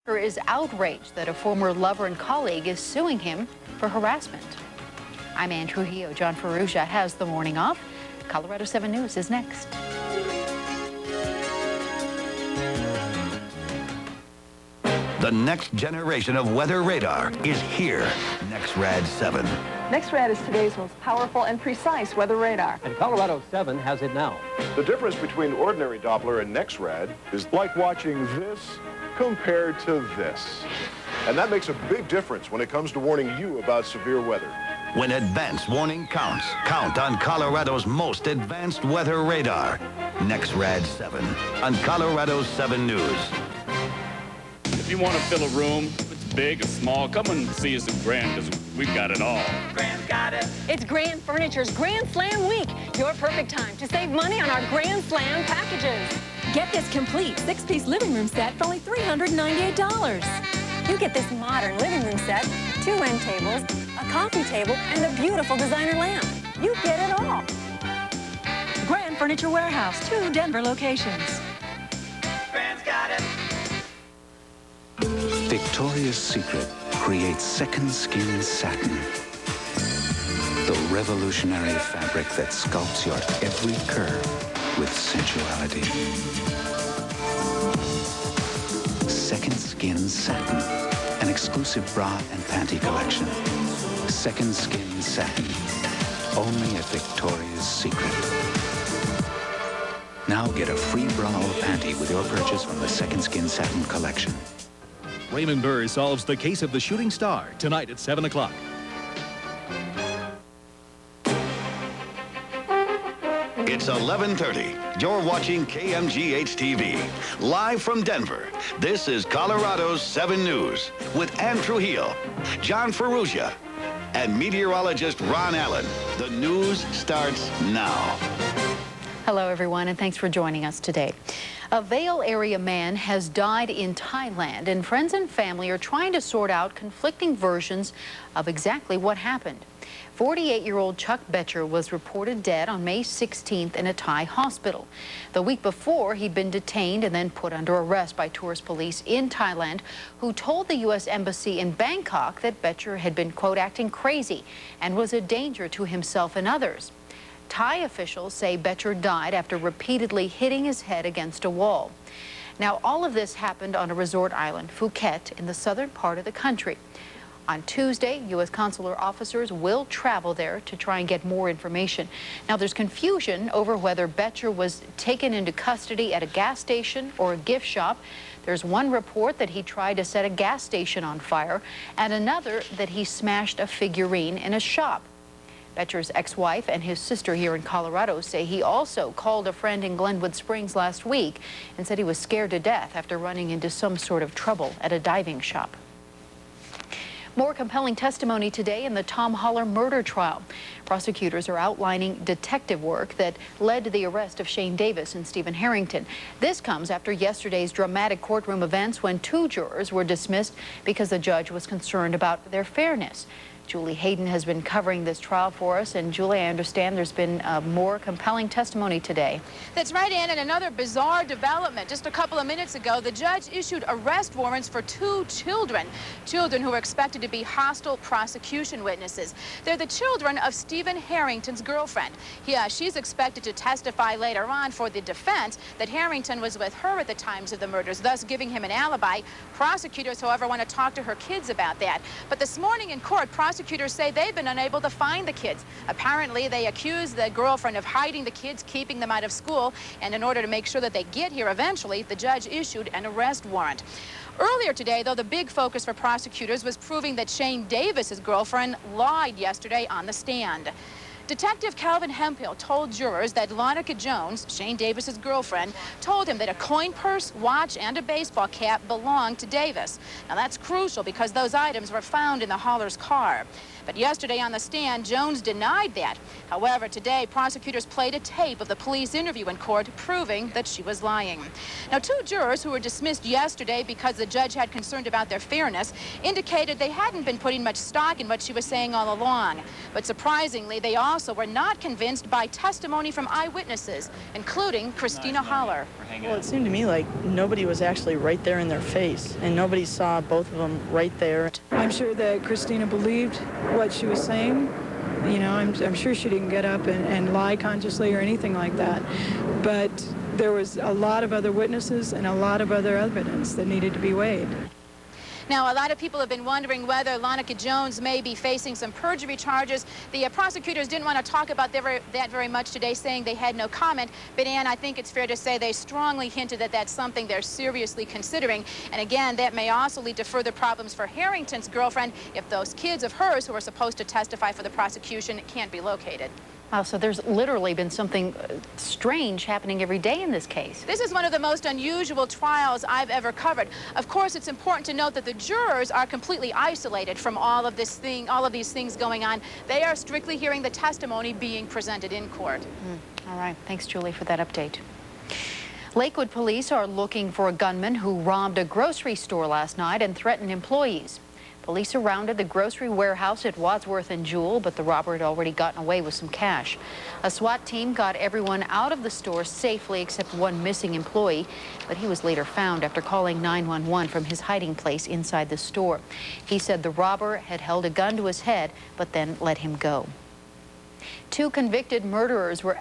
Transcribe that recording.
Is outraged that a former lover and colleague is suing him for harassment. I'm Ann Trujillo. John Ferrugia has the morning off. Colorado 7 News is next. The next generation of weather radar is here. NexRad 7. NexRad is today's most powerful and precise weather radar. And Colorado 7 has it now. The difference between ordinary Doppler and NexRad is like watching this compared to this. And that makes a big difference when it comes to warning you about severe weather. When advance warning counts, count on Colorado's most advanced weather radar. NexRad 7 on Colorado 7 News. If you want to fill a room, it's big or small, come and see us at Grand, because we've got it all. Grand's got it. It's Grand Furniture's Grand Slam Week. Your perfect time to save money on our Grand Slam packages. Get this complete 6-piece living room set for only $398. You get this modern living room set, 2 end tables, a coffee table, and a beautiful designer lamp. You get it all. Grand Furniture Warehouse, 2 Denver locations. Grand's got it. Victoria's Secret creates second skin satin. The revolutionary fabric that sculpts your every curve with sensuality. Second Skin Satin, an exclusive bra and panty collection. Second Skin Satin, only at Victoria's Secret. Now get a free bra or panty with your purchase from the Second Skin Satin collection. Raymond Burr solves the case of the shooting star tonight at 7 o'clock. It's 11:30. You're watching KMGH TV. Live from Denver, this is Colorado's 7 News with Ann Trujillo, John Ferrugia, and meteorologist Ron Allen. The news starts now. Hello, everyone, and thanks for joining us today. A Vail area man has died in Thailand, and friends and family are trying to sort out conflicting versions of exactly what happened. 48-year-old Chuck Betcher was reported dead on May 16th in a Thai hospital. The week before, he'd been detained and then put under arrest by tourist police in Thailand, who told the U.S. Embassy in Bangkok that Betcher had been, quote, acting crazy and was a danger to himself and others. Thai officials say Betcher died after repeatedly hitting his head against a wall. Now, all of this happened on a resort island, Phuket, in the southern part of the country. On Tuesday, U.S. consular officers will travel there to try and get more information. Now, there's confusion over whether Betcher was taken into custody at a gas station or a gift shop. There's one report that he tried to set a gas station on fire, and another that he smashed a figurine in a shop. Betcher's ex-wife and his sister here in Colorado say he also called a friend in Glenwood Springs last week and said he was scared to death after running into some sort of trouble at a diving shop. More compelling testimony today in the Tom Holler murder trial. Prosecutors are outlining detective work that led to the arrest of Shane Davis and Stephen Harrington. This comes after yesterday's dramatic courtroom events when 2 jurors were dismissed because the judge was concerned about their fairness. Julie Hayden has been covering this trial for us. And Julie, I understand there's been more compelling testimony today. That's right, Ann, and another bizarre development. Just a couple of minutes ago, the judge issued arrest warrants for 2 children who were expected to be hostile prosecution witnesses. They're the children of Stephen Harrington's girlfriend. She's expected to testify later on for the defense that Harrington was with her at the times of the murders, thus giving him an alibi. Prosecutors, however, want to talk to her kids about that. But this morning in court, prosecutors say they've been unable to find the kids. Apparently, they accuse the girlfriend of hiding the kids, keeping them out of school, and in order to make sure that they get here eventually, the judge issued an arrest warrant. Earlier today, though, the big focus for prosecutors was proving that Shane Davis's girlfriend lied yesterday on the stand. Detective Calvin Hemphill told jurors that Lonica Jones, Shane Davis's girlfriend, told him that a coin purse, watch, and a baseball cap belonged to Davis. Now, that's crucial because those items were found in the Holler's car. But yesterday on the stand, Jones denied that. However, today, prosecutors played a tape of the police interview in court proving that she was lying. Now, 2 jurors who were dismissed yesterday because the judge had concern about their fairness indicated they hadn't been putting much stock in what she was saying all along. But surprisingly, they also were not convinced by testimony from eyewitnesses, including Christina Holler. Well, it seemed to me like nobody was actually right there in their face, and nobody saw both of them right there. I'm sure that Christina believed what she was saying. You know, I'm sure she didn't get up and lie consciously or anything like that. But there was a lot of other witnesses and a lot of other evidence that needed to be weighed. Now, a lot of people have been wondering whether Lanika Jones may be facing some perjury charges. The prosecutors didn't want to talk about that very much today, saying they had no comment. But, Ann, I think it's fair to say they strongly hinted that that's something they're seriously considering. And, again, that may also lead to further problems for Harrington's girlfriend if those kids of hers who are supposed to testify for the prosecution can't be located. Wow, so there's literally been something strange happening every day in this case. This is one of the most unusual trials I've ever covered. Of course, it's important to note that the jurors are completely isolated from all of these things going on. They are strictly hearing the testimony being presented in court. All right. Thanks, Julie, for that update. Lakewood police are looking for a gunman who robbed a grocery store last night and threatened employees. Police surrounded the grocery warehouse at Wadsworth and Jewel, but the robber had already gotten away with some cash. A SWAT team got everyone out of the store safely except one missing employee, but he was later found after calling 911 from his hiding place inside the store. He said the robber had held a gun to his head, but then let him go. 2 convicted murderers were